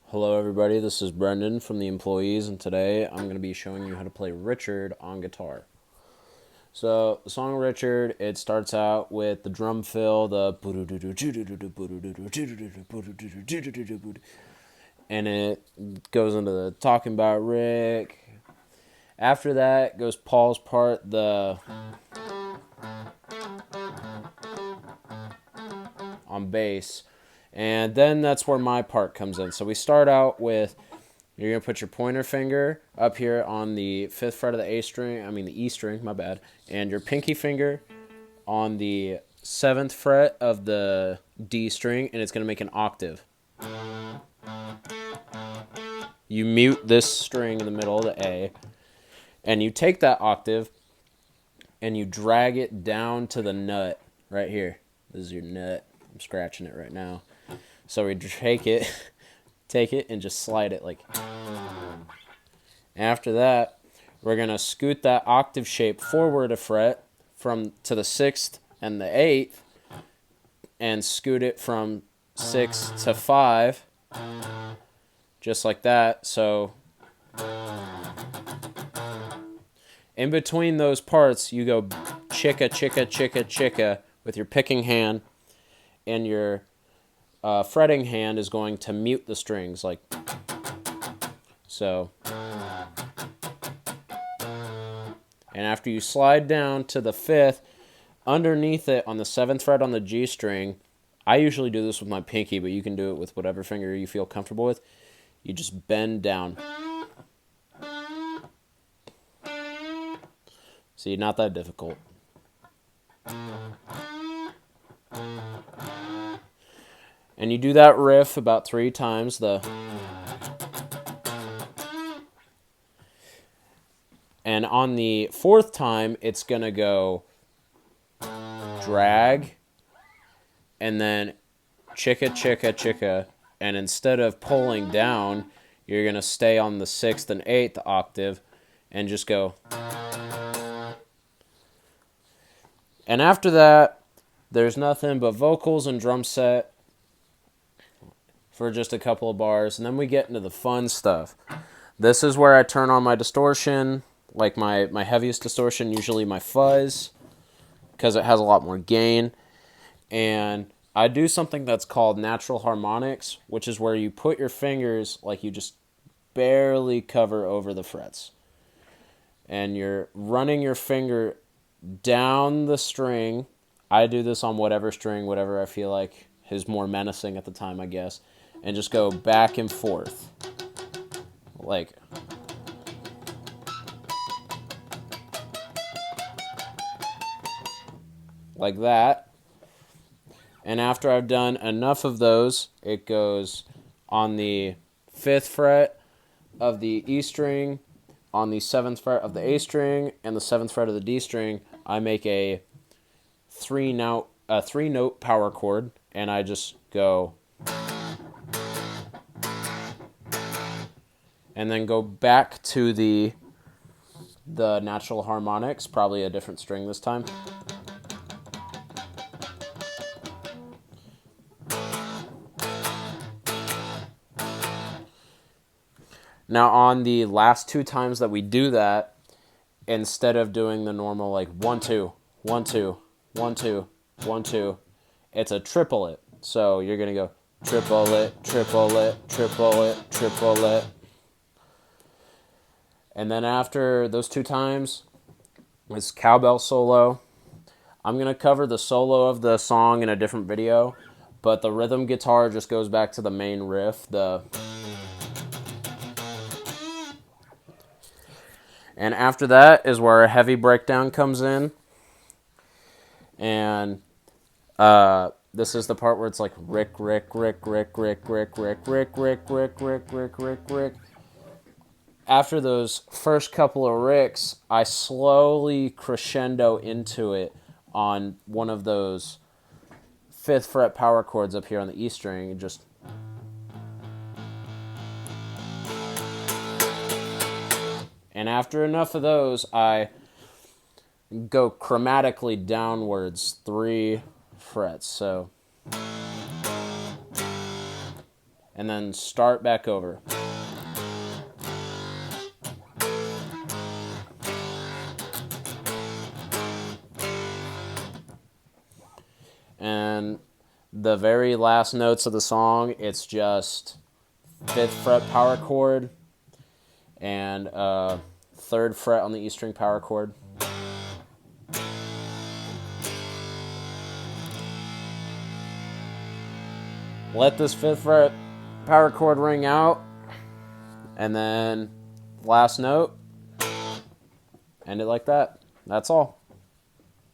Hello everybody, this is Brendan from the Employees, and today I'm going to be showing you how to play Richard on guitar. So, the song Richard, it starts out with the drum fill, and it goes into the talking about Rick. After that goes Paul's part, the on bass. And then that's where my part comes in. So we start out with, you're going to put your pointer finger up here on the 5th fret of the the E string, my bad, and your pinky finger on the 7th fret of the D string, and it's going to make an octave. You mute this string in the middle of the A, and you take that octave and you drag it down to the nut right here. This is your nut. I'm scratching it right now. So we take it and just slide it like. After that, we're going to scoot that octave shape forward a fret from to the 6th and the 8th and scoot it from 6 to 5 just like that. So in between those parts, you go chicka, chicka, chicka, chicka with your picking hand, and your fretting hand is going to mute the strings like so. And after you slide down to the 5th, underneath it on the 7th fret on the G string, I usually do this with my pinky, but you can do it with whatever finger you feel comfortable with. You just bend down. See, not that difficult. And you do that riff about 3 times. And on the 4th time, it's going to go drag, and then chicka, chicka, chicka. And instead of pulling down, you're going to stay on the 6th and 8th octave and just go. And after that, there's nothing but vocals and drum set for just a couple of bars. And then we get into the fun stuff. This is where I turn on my distortion, like my heaviest distortion, usually my fuzz, because it has a lot more gain. And I do something that's called natural harmonics, which is where you put your fingers, like you just barely cover over the frets. And you're running your finger down the string. I do this on whatever string, whatever I feel like is more menacing at the time, I guess. And just go back and forth. Like that. And after I've done enough of those, it goes on the 5th fret of the E string, on the 7th fret of the A string, and the 7th fret of the D string. I make a 3-note power chord, and I just go, and then go back to the natural harmonics, probably a different string this time. Now on the last 2 times that we do that, instead of doing the normal like 1 2 1 2 1 2 1 2, it's a triplet. So you're gonna go triplet, triplet, triplet, triplet. And then after those 2 times, it's cowbell solo. I'm going to cover the solo of the song in a different video, but the rhythm guitar just goes back to the main riff. And after that is where a heavy breakdown comes in. And this is the part where it's like Rick, Rick, Rick, Rick, Rick, Rick, Rick, Rick, Rick, Rick, Rick, Rick, Rick, Rick. After those first couple of Ricks, I slowly crescendo into it on one of those 5th fret power chords up here on the E string. Just and after enough of those, I go chromatically downwards 3 frets. So and then start back over. And the very last notes of the song, it's just 5th fret power chord and 3rd fret on the E string power chord. Let this 5th fret power chord ring out, and then last note, end it like that. That's all.